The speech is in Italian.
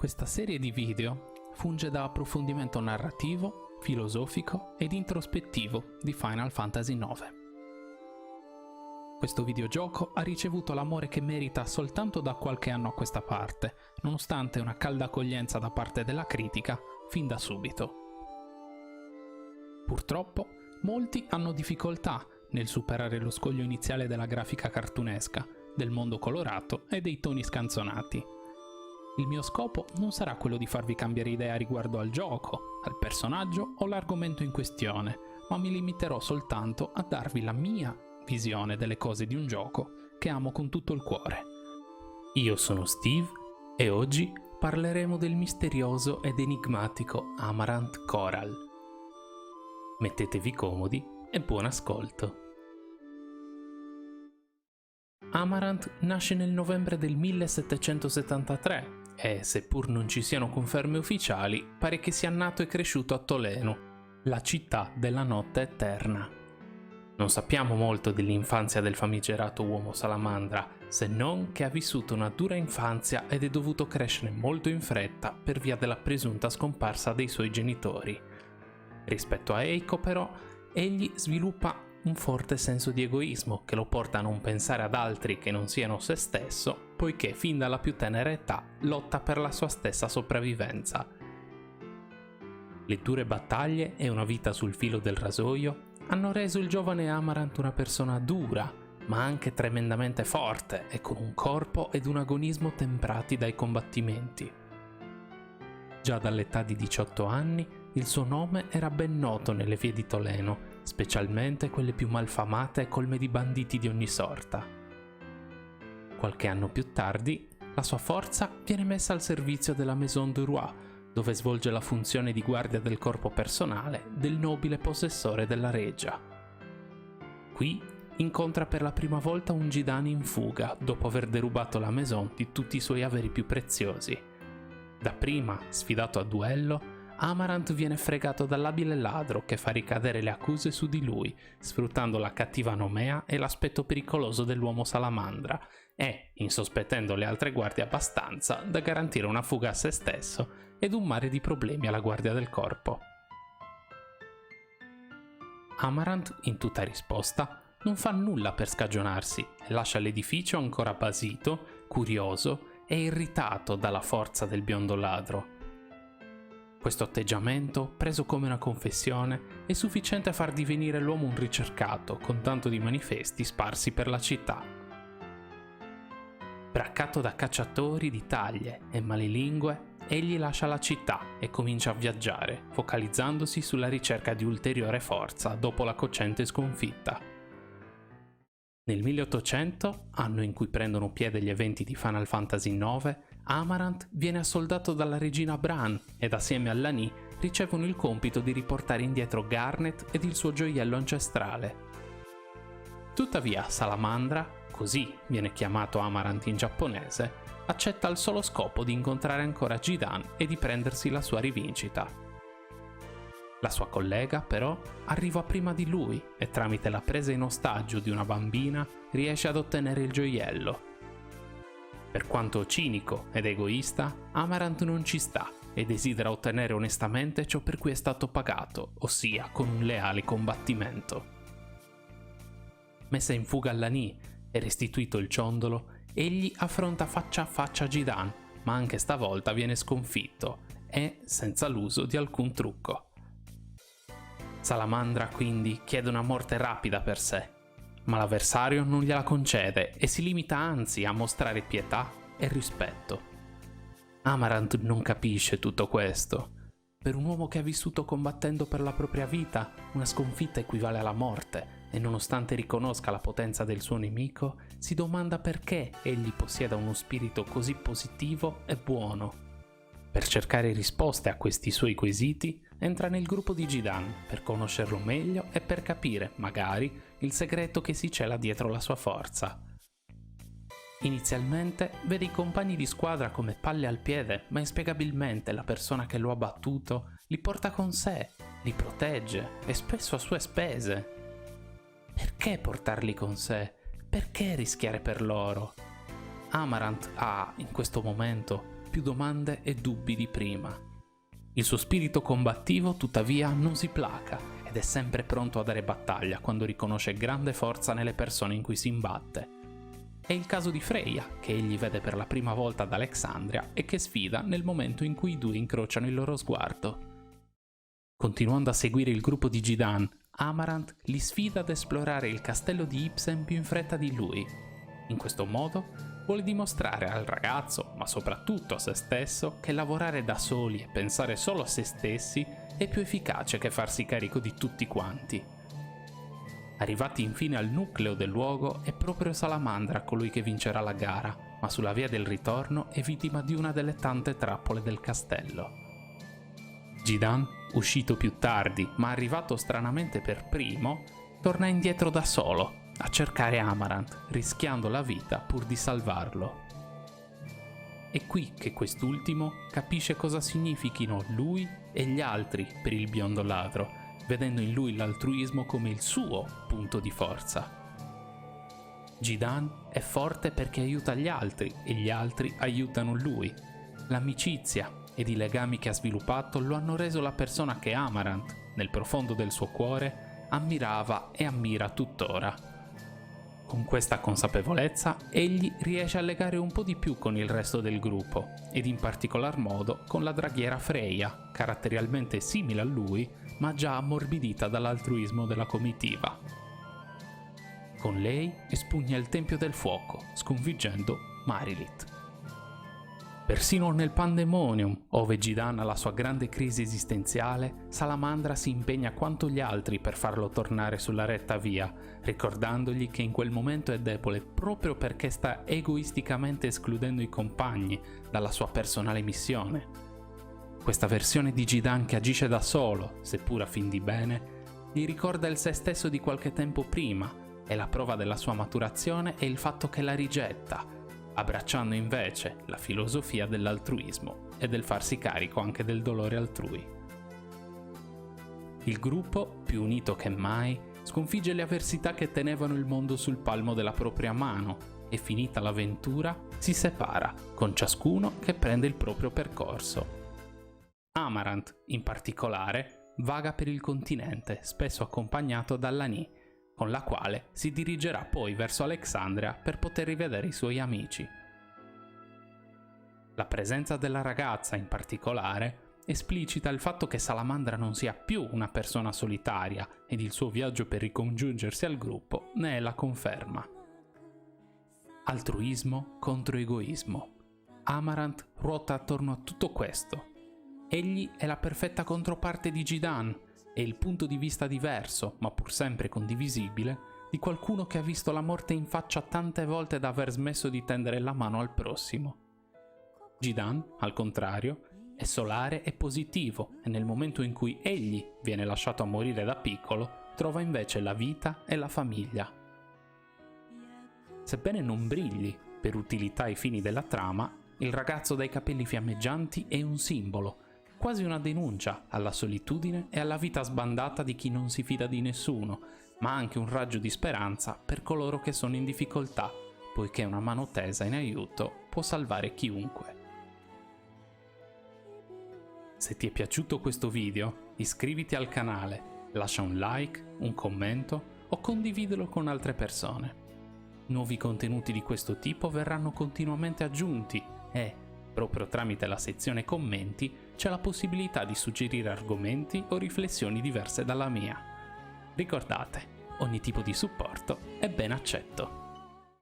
Questa serie di video funge da approfondimento narrativo, filosofico ed introspettivo di Final Fantasy IX. Questo videogioco ha ricevuto l'amore che merita soltanto da qualche anno a questa parte, nonostante una calda accoglienza da parte della critica fin da subito. Purtroppo, molti hanno difficoltà nel superare lo scoglio iniziale della grafica cartunesca, del mondo colorato e dei toni scanzonati. Il mio scopo non sarà quello di farvi cambiare idea riguardo al gioco, al personaggio o l'argomento in questione, ma mi limiterò soltanto a darvi la mia visione delle cose di un gioco che amo con tutto il cuore. Io sono Steve e oggi parleremo del misterioso ed enigmatico Amarant Coral. Mettetevi comodi e buon ascolto. Amarant nasce nel novembre del 1773 e, seppur non ci siano conferme ufficiali, pare che sia nato e cresciuto a Toleno, la città della notte eterna. Non sappiamo molto dell'infanzia del famigerato uomo salamandra, se non che ha vissuto una dura infanzia ed è dovuto crescere molto in fretta per via della presunta scomparsa dei suoi genitori. Rispetto a Eiko, però, egli sviluppa un forte senso di egoismo che lo porta a non pensare ad altri che non siano se stesso, poiché fin dalla più tenera età lotta per la sua stessa sopravvivenza. Le dure battaglie e una vita sul filo del rasoio hanno reso il giovane Amarant una persona dura, ma anche tremendamente forte e con un corpo ed un agonismo temprati dai combattimenti. Già dall'età di 18 anni il suo nome era ben noto nelle vie di Toleno, specialmente quelle più malfamate e colme di banditi di ogni sorta. Qualche anno più tardi, la sua forza viene messa al servizio della Maison du Roi, dove svolge la funzione di guardia del corpo personale del nobile possessore della reggia. Qui incontra per la prima volta un Jidan in fuga dopo aver derubato la Maison di tutti i suoi averi più preziosi. Dapprima, sfidato a duello, Amarant viene fregato dall'abile ladro che fa ricadere le accuse su di lui, sfruttando la cattiva nomea e l'aspetto pericoloso dell'uomo salamandra e insospettendo le altre guardie abbastanza da garantire una fuga a se stesso ed un mare di problemi alla guardia del corpo. Amarant, in tutta risposta, non fa nulla per scagionarsi e lascia l'edificio ancora basito, curioso e irritato dalla forza del biondo ladro. Questo atteggiamento, preso come una confessione, è sufficiente a far divenire l'uomo un ricercato, con tanto di manifesti sparsi per la città. Braccato da cacciatori di taglie e malilingue, egli lascia la città e comincia a viaggiare, focalizzandosi sulla ricerca di ulteriore forza dopo la cocente sconfitta. Nel 1800, anno in cui prendono piede gli eventi di Final Fantasy IX, Amarant viene assoldato dalla regina Bran ed assieme a Lani ricevono il compito di riportare indietro Garnet ed il suo gioiello ancestrale. Tuttavia Salamandra, così viene chiamato Amarant in giapponese, accetta il solo scopo di incontrare ancora Jidan e di prendersi la sua rivincita. La sua collega, però, arriva prima di lui e tramite la presa in ostaggio di una bambina riesce ad ottenere il gioiello. Per quanto cinico ed egoista, Amarant non ci sta e desidera ottenere onestamente ciò per cui è stato pagato, ossia con un leale combattimento. Messa in fuga Lani e restituito il ciondolo, egli affronta faccia a faccia Jidan, ma anche stavolta viene sconfitto e senza l'uso di alcun trucco. Salamandra quindi chiede una morte rapida per sé, ma l'avversario non gliela concede e si limita anzi a mostrare pietà e rispetto. Amarant non capisce tutto questo. Per un uomo che ha vissuto combattendo per la propria vita, una sconfitta equivale alla morte e nonostante riconosca la potenza del suo nemico, si domanda perché egli possieda uno spirito così positivo e buono. Per cercare risposte a questi suoi quesiti, entra nel gruppo di Jidan per conoscerlo meglio e per capire, magari, il segreto che si cela dietro la sua forza. Inizialmente vede i compagni di squadra come palle al piede, ma inspiegabilmente la persona che lo ha battuto li porta con sé, li protegge e spesso a sue spese. Perché portarli con sé? Perché rischiare per loro? Amarant ha, in questo momento, più domande e dubbi di prima. Il suo spirito combattivo, tuttavia, non si placa ed è sempre pronto a dare battaglia quando riconosce grande forza nelle persone in cui si imbatte. È il caso di Freya, che egli vede per la prima volta ad Alexandria e che sfida nel momento in cui i due incrociano il loro sguardo. Continuando a seguire il gruppo di Jidan, Amarant li sfida ad esplorare il castello di Ibsen più in fretta di lui. In questo modo vuole dimostrare al ragazzo, ma soprattutto a se stesso, che lavorare da soli e pensare solo a se stessi è più efficace che farsi carico di tutti quanti. Arrivati infine al nucleo del luogo, è proprio Salamandra colui che vincerà la gara, ma sulla via del ritorno è vittima di una delle tante trappole del castello. Jidan, uscito più tardi, ma arrivato stranamente per primo, torna indietro da solo a cercare Amarant, rischiando la vita pur di salvarlo. È qui che quest'ultimo capisce cosa significhino lui e gli altri per il biondo ladro, vedendo in lui l'altruismo come il suo punto di forza. Jidan è forte perché aiuta gli altri e gli altri aiutano lui. L'amicizia ed i legami che ha sviluppato lo hanno reso la persona che Amarant, nel profondo del suo cuore, ammirava e ammira tuttora. Con questa consapevolezza, egli riesce a legare un po' di più con il resto del gruppo, ed in particolar modo con la draghiera Freya, caratterialmente simile a lui, ma già ammorbidita dall'altruismo della comitiva. Con lei espugna il Tempio del Fuoco, sconfiggendo Marilith. Persino nel Pandemonium, ove Jidan ha la sua grande crisi esistenziale, Salamandra si impegna quanto gli altri per farlo tornare sulla retta via, ricordandogli che in quel momento è debole proprio perché sta egoisticamente escludendo i compagni dalla sua personale missione. Questa versione di Jidan che agisce da solo, seppur a fin di bene, gli ricorda il se stesso di qualche tempo prima, e la prova della sua maturazione è il fatto che la rigetta, abbracciando invece la filosofia dell'altruismo e del farsi carico anche del dolore altrui. Il gruppo, più unito che mai, sconfigge le avversità che tenevano il mondo sul palmo della propria mano e, finita l'avventura, si separa, con ciascuno che prende il proprio percorso. Amarant, in particolare, vaga per il continente, spesso accompagnato da Lani, con la quale si dirigerà poi verso Alexandria per poter rivedere i suoi amici. La presenza della ragazza, in particolare, esplicita il fatto che Salamandra non sia più una persona solitaria ed il suo viaggio per ricongiungersi al gruppo ne è la conferma. Altruismo contro egoismo. Amarant ruota attorno a tutto questo. Egli è la perfetta controparte di Jidan, è il punto di vista diverso, ma pur sempre condivisibile, di qualcuno che ha visto la morte in faccia tante volte da aver smesso di tendere la mano al prossimo. Jidan, al contrario, è solare e positivo e nel momento in cui egli viene lasciato a morire da piccolo, trova invece la vita e la famiglia. Sebbene non brigli per utilità ai fini della trama, il ragazzo dai capelli fiammeggianti è un simbolo, quasi una denuncia alla solitudine e alla vita sbandata di chi non si fida di nessuno, ma anche un raggio di speranza per coloro che sono in difficoltà, poiché una mano tesa in aiuto può salvare chiunque. Se ti è piaciuto questo video, iscriviti al canale, lascia un like, un commento o condividilo con altre persone. Nuovi contenuti di questo tipo verranno continuamente aggiunti e, proprio tramite la sezione commenti, c'è la possibilità di suggerire argomenti o riflessioni diverse dalla mia. Ricordate, ogni tipo di supporto è ben accetto.